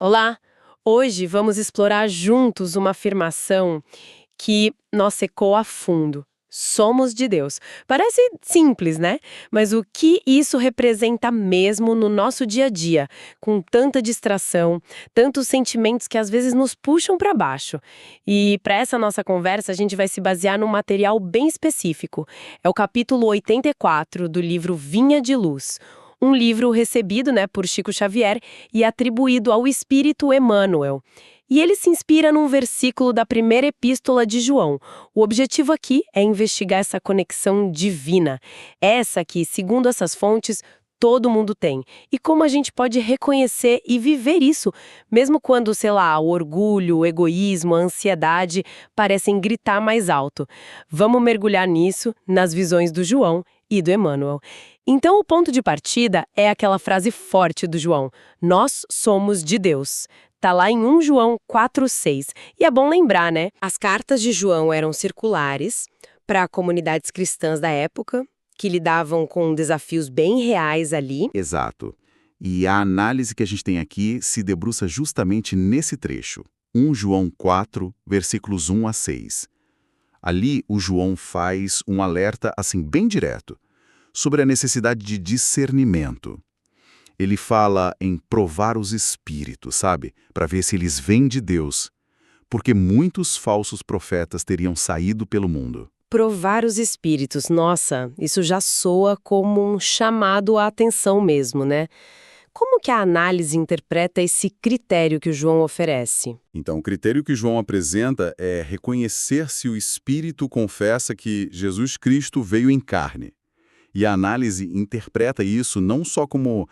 Olá! Hoje vamos explorar juntos uma afirmação que, nossa, ecoa a fundo. Somos de Deus. Parece simples, né? Mas o que isso representa mesmo no nosso dia a dia, com tanta distração, tantos sentimentos que às vezes nos puxam para baixo. E para essa nossa conversa, a gente vai se basear num material bem específico. É o capítulo 84 do livro Vinha de Luz. Um livro recebido, por Chico Xavier e atribuído ao Espírito Emmanuel. E ele se inspira num versículo da primeira epístola de João. O objetivo aqui é investigar essa conexão divina. Essa que, segundo essas fontes, todo mundo tem. E como a gente pode reconhecer e viver isso, mesmo quando, sei lá, o orgulho, o egoísmo, a ansiedade parecem gritar mais alto. Vamos mergulhar nisso, nas visões do João e do Emmanuel. Então, o ponto de partida é aquela frase forte do João: nós somos de Deus. Tá lá em 1 João 4,6. E é bom lembrar, né? As cartas de João eram circulares para comunidades cristãs da época, que lidavam com desafios bem reais ali. Exato. E a análise que a gente tem aqui se debruça justamente nesse trecho. 1 João 4, versículos 1 a 6. Ali, o João faz um alerta, assim, bem direto, sobre a necessidade de discernimento. Ele fala em provar os espíritos, sabe? Para ver se eles vêm de Deus. Porque muitos falsos profetas teriam saído pelo mundo. Provar os espíritos, nossa, isso já soa como um chamado à atenção mesmo, né? Como que a análise interpreta esse critério que o João oferece? Então, o critério que João apresenta é reconhecer se o Espírito confessa que Jesus Cristo veio em carne. E a análise interpreta isso não só como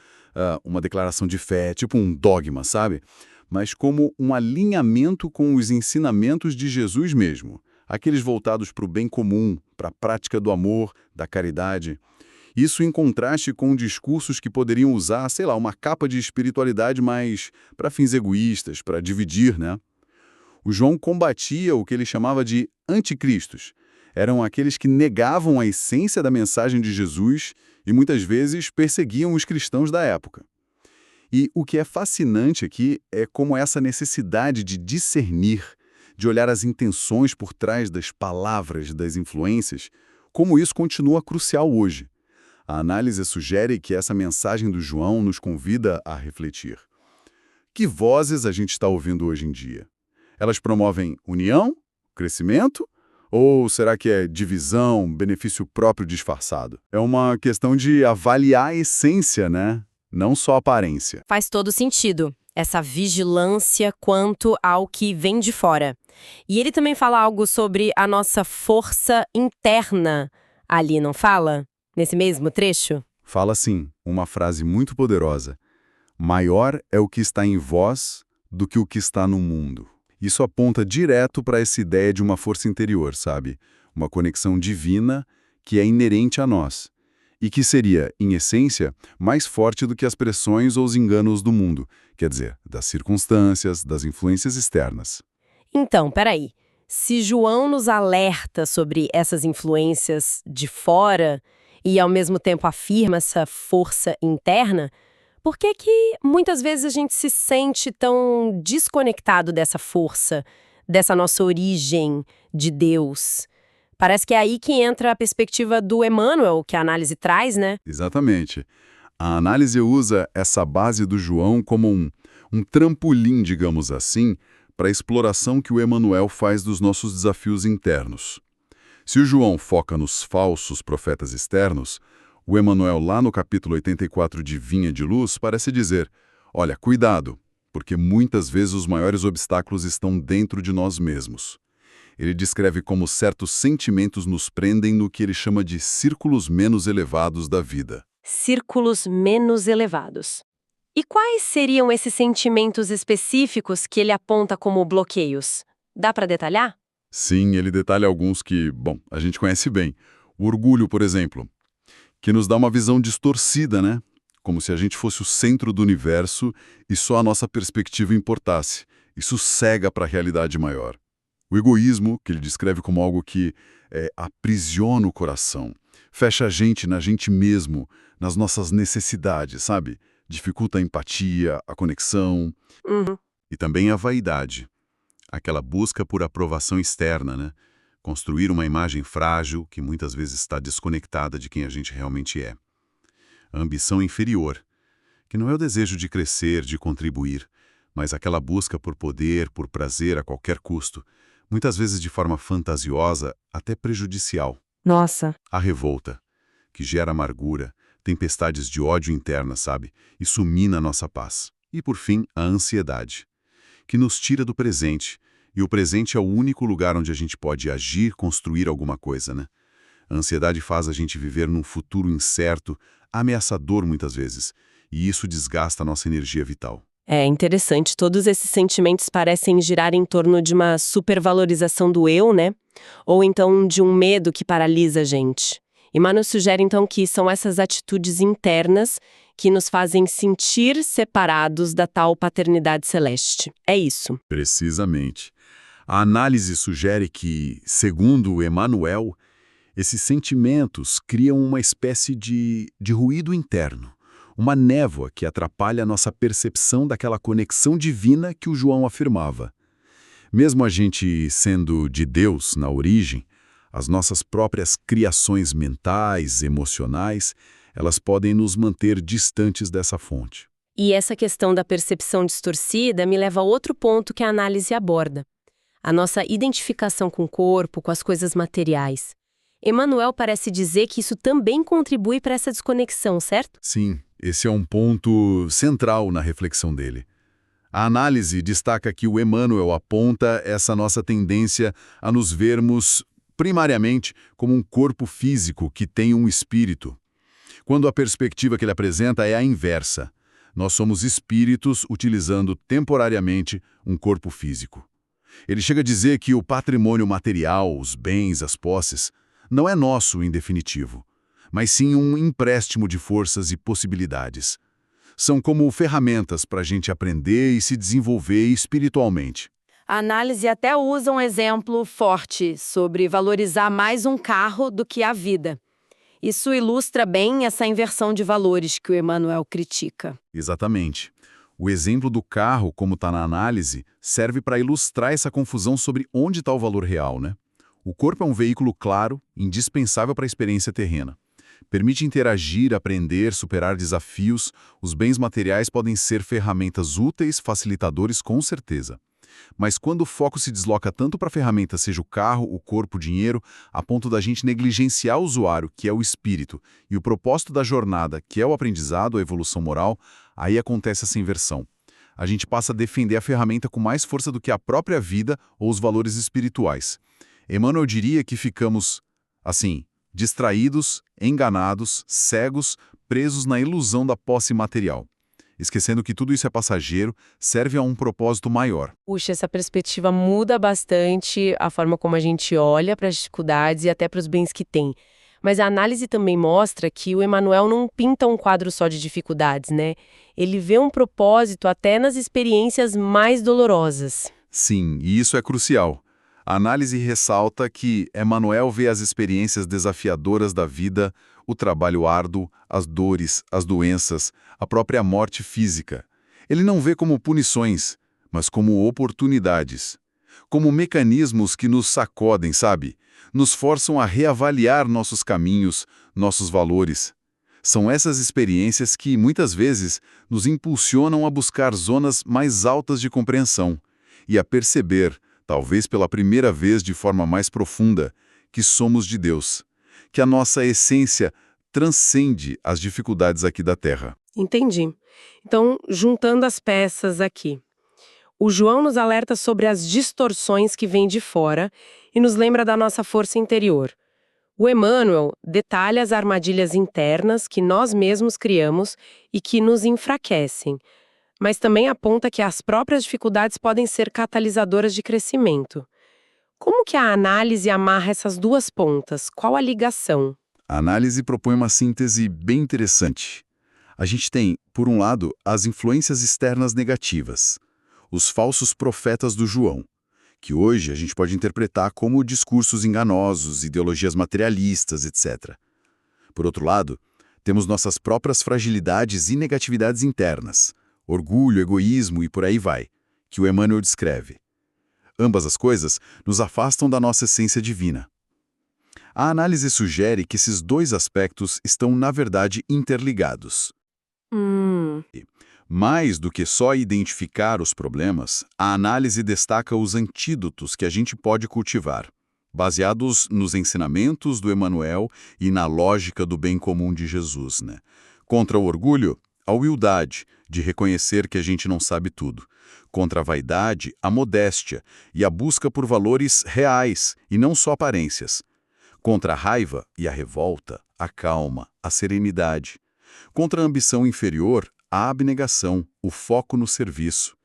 uma declaração de fé, tipo um dogma, sabe? Mas como um alinhamento com os ensinamentos de Jesus mesmo. Aqueles voltados para o bem comum, para a prática do amor, da caridade. Isso em contraste com discursos que poderiam usar, sei lá, uma capa de espiritualidade mais para fins egoístas, para dividir, né? O João combatia o que ele chamava de anticristos. Eram aqueles que negavam a essência da mensagem de Jesus e muitas vezes perseguiam os cristãos da época. E o que é fascinante aqui é como essa necessidade de discernir, de olhar as intenções por trás das palavras, das influências, como isso continua crucial hoje. A análise sugere que essa mensagem do João nos convida a refletir. Que vozes a gente está ouvindo hoje em dia? Elas promovem união, crescimento? Ou será que é divisão, benefício próprio disfarçado? É uma questão de avaliar a essência, né? Não só a aparência. Faz todo sentido, essa vigilância quanto ao que vem de fora. E ele também fala algo sobre a nossa força interna ali, não fala? Nesse mesmo trecho? Fala sim, uma frase muito poderosa. Maior é o que está em vós do que o que está no mundo. Isso aponta direto para essa ideia de uma força interior, sabe? Uma conexão divina que é inerente a nós. E que seria, em essência, mais forte do que as pressões ou os enganos do mundo. Quer dizer, das circunstâncias, das influências externas. Então, peraí. Se João nos alerta sobre essas influências de fora e, ao mesmo tempo, afirma essa força interna, por que que muitas vezes a gente se sente tão desconectado dessa força, dessa nossa origem de Deus? Parece que é aí que entra a perspectiva do Emmanuel, que a análise traz, né? Exatamente. A análise usa essa base do João como um trampolim, digamos assim, para a exploração que o Emmanuel faz dos nossos desafios internos. Se o João foca nos falsos profetas externos, o Emmanuel, lá no capítulo 84 de Vinha de Luz, parece dizer: olha, cuidado, porque muitas vezes os maiores obstáculos estão dentro de nós mesmos. Ele descreve como certos sentimentos nos prendem no que ele chama de círculos menos elevados da vida. Círculos menos elevados. E quais seriam esses sentimentos específicos que ele aponta como bloqueios? Dá para detalhar? Sim, ele detalha alguns que, bom, a gente conhece bem. O orgulho, por exemplo, que nos dá uma visão distorcida, né? Como se a gente fosse o centro do universo e só a nossa perspectiva importasse. Isso cega para a realidade maior. O egoísmo, que ele descreve como algo que aprisiona o coração, fecha a gente na gente mesmo, nas nossas necessidades, sabe? Dificulta a empatia, a conexão Uhum. e também a vaidade. Aquela busca por aprovação externa, né? Construir uma imagem frágil que muitas vezes está desconectada de quem a gente realmente é. A ambição inferior, que não é o desejo de crescer, de contribuir, mas aquela busca por poder, por prazer a qualquer custo, muitas vezes de forma fantasiosa, até prejudicial. Nossa. A revolta, que gera amargura, tempestades de ódio interna, sabe? Isso mina a nossa paz. E, por fim, a ansiedade, que nos tira do presente, e o presente é o único lugar onde a gente pode agir, construir alguma coisa, né? A ansiedade faz a gente viver num futuro incerto, ameaçador muitas vezes, e isso desgasta a nossa energia vital. É interessante, todos esses sentimentos parecem girar em torno de uma supervalorização do eu, né? Ou então de um medo que paralisa a gente. Emmanuel sugere então que são essas atitudes internas que nos fazem sentir separados da tal paternidade celeste. É isso. Precisamente. A análise sugere que, segundo Emmanuel, esses sentimentos criam uma espécie de ruído interno, uma névoa que atrapalha a nossa percepção daquela conexão divina que o João afirmava. Mesmo a gente sendo de Deus na origem, as nossas próprias criações mentais, emocionais, elas podem nos manter distantes dessa fonte. E essa questão da percepção distorcida me leva a outro ponto que a análise aborda. A nossa identificação com o corpo, com as coisas materiais. Emmanuel parece dizer que isso também contribui para essa desconexão, certo? Sim, esse é um ponto central na reflexão dele. A análise destaca que o Emmanuel aponta essa nossa tendência a nos vermos, primariamente, como um corpo físico que tem um espírito, quando a perspectiva que ele apresenta é a inversa. Nós somos espíritos utilizando temporariamente um corpo físico. Ele chega a dizer que o patrimônio material, os bens, as posses, não é nosso em definitivo, mas sim um empréstimo de forças e possibilidades. São como ferramentas para a gente aprender e se desenvolver espiritualmente. A análise até usa um exemplo forte sobre valorizar mais um carro do que a vida. Isso ilustra bem essa inversão de valores que o Emmanuel critica. Exatamente. O exemplo do carro, como está na análise, serve para ilustrar essa confusão sobre onde está o valor real, né? O corpo é um veículo claro, indispensável para a experiência terrena. Permite interagir, aprender, superar desafios. Os bens materiais podem ser ferramentas úteis, facilitadores com certeza. Mas quando o foco se desloca tanto para a ferramenta, seja o carro, o corpo, o dinheiro, a ponto da gente negligenciar o usuário, que é o espírito, e o propósito da jornada, que é o aprendizado, a evolução moral, aí acontece essa inversão. A gente passa a defender a ferramenta com mais força do que a própria vida ou os valores espirituais. Emmanuel diria que ficamos, assim, distraídos, enganados, cegos, presos na ilusão da posse material, esquecendo que tudo isso é passageiro, serve a um propósito maior. Puxa, essa perspectiva muda bastante a forma como a gente olha para as dificuldades e até para os bens que tem. Mas a análise também mostra que o Emmanuel não pinta um quadro só de dificuldades, né? Ele vê um propósito até nas experiências mais dolorosas. Sim, e isso é crucial. A análise ressalta que Emmanuel vê as experiências desafiadoras da vida, o trabalho árduo, as dores, as doenças, a própria morte física. Ele não vê como punições, mas como oportunidades. Como mecanismos que nos sacodem, sabe? Nos forçam a reavaliar nossos caminhos, nossos valores. São essas experiências que, muitas vezes, nos impulsionam a buscar zonas mais altas de compreensão e a perceber, talvez pela primeira vez de forma mais profunda, que somos de Deus, que a nossa essência transcende as dificuldades aqui da Terra. Entendi. Então, juntando as peças aqui. O João nos alerta sobre as distorções que vêm de fora e nos lembra da nossa força interior. O Emmanuel detalha as armadilhas internas que nós mesmos criamos e que nos enfraquecem, mas também aponta que as próprias dificuldades podem ser catalisadoras de crescimento. Como que a análise amarra essas duas pontas? Qual a ligação? A análise propõe uma síntese bem interessante. A gente tem, por um lado, as influências externas negativas, os falsos profetas do João, que hoje a gente pode interpretar como discursos enganosos, ideologias materialistas, etc. Por outro lado, Temos nossas próprias fragilidades e negatividades internas, orgulho, egoísmo e por aí vai, que o Emmanuel descreve. Ambas as coisas nos afastam da nossa essência divina. A análise sugere que esses dois aspectos estão, na verdade, interligados. Mais do que só identificar os problemas, a análise destaca os antídotos que a gente pode cultivar, baseados nos ensinamentos do Emmanuel e na lógica do bem comum de Jesus, né? Contra o orgulho, a humildade, de reconhecer que a gente não sabe tudo. Contra a vaidade, a modéstia e a busca por valores reais e não só aparências. Contra a raiva e a revolta, a calma, a serenidade. Contra a ambição inferior, a abnegação, o foco no serviço.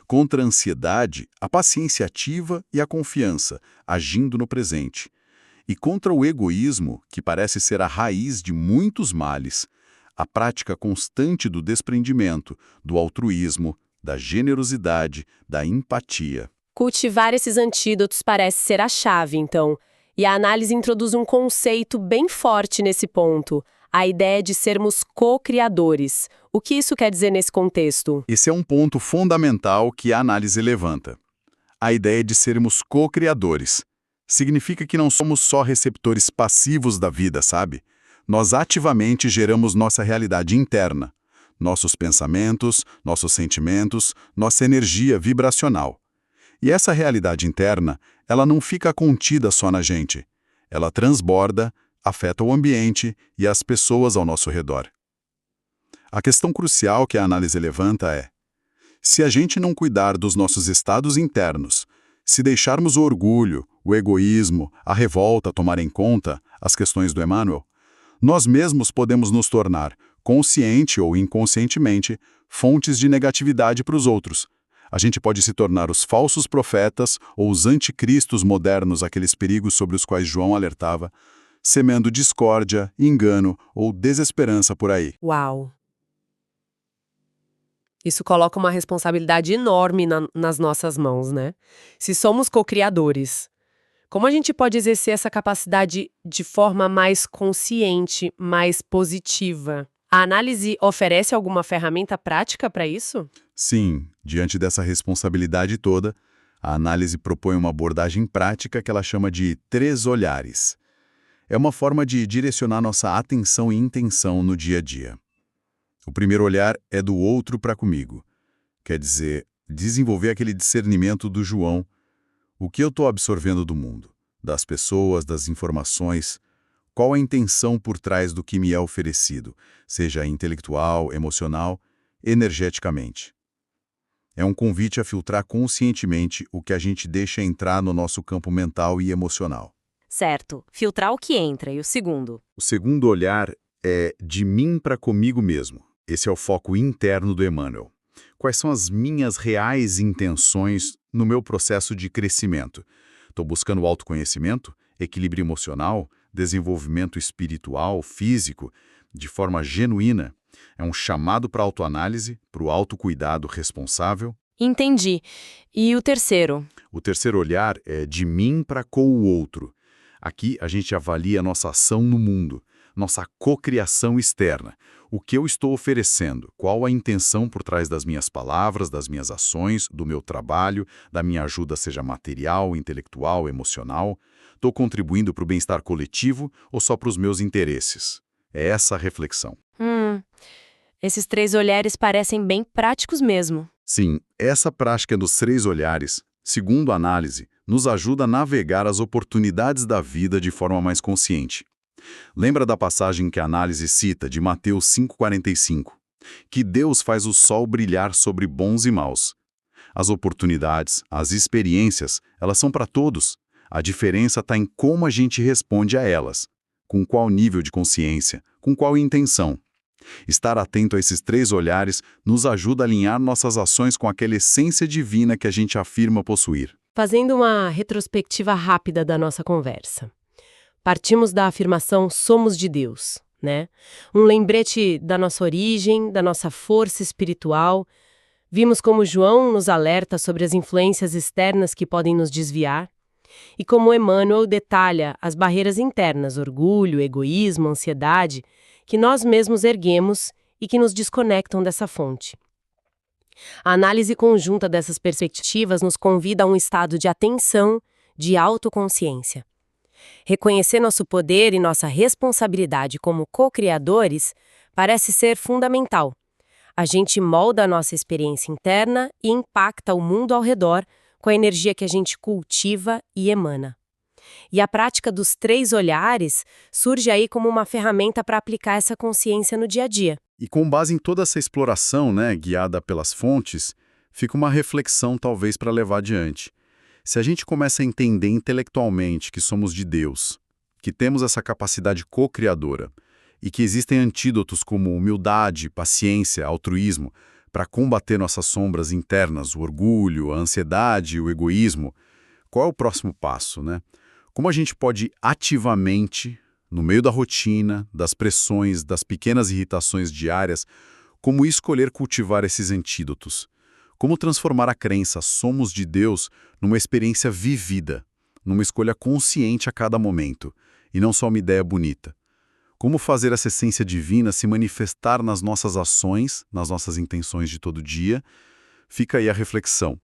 Contra a ansiedade, a paciência ativa e a confiança, agindo no presente. E contra o egoísmo, que parece ser a raiz de muitos males, a prática constante do desprendimento, do altruísmo, da generosidade, da empatia. Cultivar esses antídotos parece ser a chave, então. E a análise introduz um conceito bem forte nesse ponto, a ideia de sermos co-criadores. O que isso quer dizer nesse contexto? Esse é um ponto fundamental que a análise levanta. A ideia de sermos co-criadores. Significa que não somos só receptores passivos da vida, sabe? Nós ativamente geramos nossa realidade interna, nossos pensamentos, nossos sentimentos, nossa energia vibracional. E essa realidade interna, ela não fica contida só na gente. Ela transborda, afeta o ambiente e as pessoas ao nosso redor. A questão crucial que a análise levanta é: se a gente não cuidar dos nossos estados internos, se deixarmos o orgulho, o egoísmo, a revolta tomarem conta, as questões do Emmanuel, nós mesmos podemos nos tornar, consciente ou inconscientemente, fontes de negatividade para os outros. A gente pode se tornar os falsos profetas ou os anticristos modernos, aqueles perigos sobre os quais João alertava, semeando discórdia, engano ou desesperança por aí. Uau! Isso coloca uma responsabilidade enorme nas nossas mãos, né? Se somos co-criadores, como a gente pode exercer essa capacidade de forma mais consciente, mais positiva? A análise oferece alguma ferramenta prática para isso? Sim, diante dessa responsabilidade toda, a análise propõe uma abordagem prática que ela chama de 3 olhares. É uma forma de direcionar nossa atenção e intenção no dia a dia. O primeiro olhar é do outro para comigo. Quer dizer, desenvolver aquele discernimento do João. O que eu estou absorvendo do mundo, das pessoas, das informações? Qual a intenção por trás do que me é oferecido, seja intelectual, emocional, energeticamente? É um convite a filtrar conscientemente o que a gente deixa entrar no nosso campo mental e emocional. Certo, filtrar o que entra. E o segundo? O segundo olhar é de mim para comigo mesmo. Esse é o foco interno do Emmanuel. Quais são as minhas reais intenções no meu processo de crescimento? Estou buscando autoconhecimento, equilíbrio emocional, desenvolvimento espiritual, físico, de forma genuína. É um chamado para a autoanálise, para o autocuidado responsável. Entendi. E o terceiro? O terceiro olhar é de mim para com o outro. Aqui a gente avalia a nossa ação no mundo, nossa cocriação externa. O que eu estou oferecendo? Qual a intenção por trás das minhas palavras, das minhas ações, do meu trabalho, da minha ajuda, seja material, intelectual, emocional? Estou contribuindo para o bem-estar coletivo ou só para os meus interesses? É essa a reflexão. Esses 3 olhares parecem bem práticos mesmo. Sim, essa prática dos 3 olhares, segundo a análise, nos ajuda a navegar as oportunidades da vida de forma mais consciente. Lembra da passagem que a análise cita de Mateus 5,45? Que Deus faz o sol brilhar sobre bons e maus. As oportunidades, as experiências, elas são para todos. A diferença está em como a gente responde a elas. Com qual nível de consciência, com qual intenção. Estar atento a esses 3 olhares nos ajuda a alinhar nossas ações com aquela essência divina que a gente afirma possuir. Fazendo uma retrospectiva rápida da nossa conversa. Partimos da afirmação somos de Deus, né? Um lembrete da nossa origem, da nossa força espiritual. Vimos como João nos alerta sobre as influências externas que podem nos desviar. E como Emmanuel detalha as barreiras internas, orgulho, egoísmo, ansiedade, que nós mesmos erguemos e que nos desconectam dessa fonte. A análise conjunta dessas perspectivas nos convida a um estado de atenção, de autoconsciência. Reconhecer nosso poder e nossa responsabilidade como co-criadores parece ser fundamental. A gente molda a nossa experiência interna e impacta o mundo ao redor com a energia que a gente cultiva e emana. E a prática dos 3 olhares surge aí como uma ferramenta para aplicar essa consciência no dia a dia. E com base em toda essa exploração, guiada pelas fontes, fica uma reflexão talvez para levar adiante. Se a gente começa a entender intelectualmente que somos de Deus, que temos essa capacidade co-criadora, e que existem antídotos como humildade, paciência, altruísmo, para combater nossas sombras internas, o orgulho, a ansiedade, o egoísmo, qual é o próximo passo, Como a gente pode ativamente, no meio da rotina, das pressões, das pequenas irritações diárias, como escolher cultivar esses antídotos? Como transformar a crença "somos de Deus" numa experiência vivida, numa escolha consciente a cada momento, e não só uma ideia bonita? Como fazer essa essência divina se manifestar nas nossas ações, nas nossas intenções de todo dia? Fica aí a reflexão.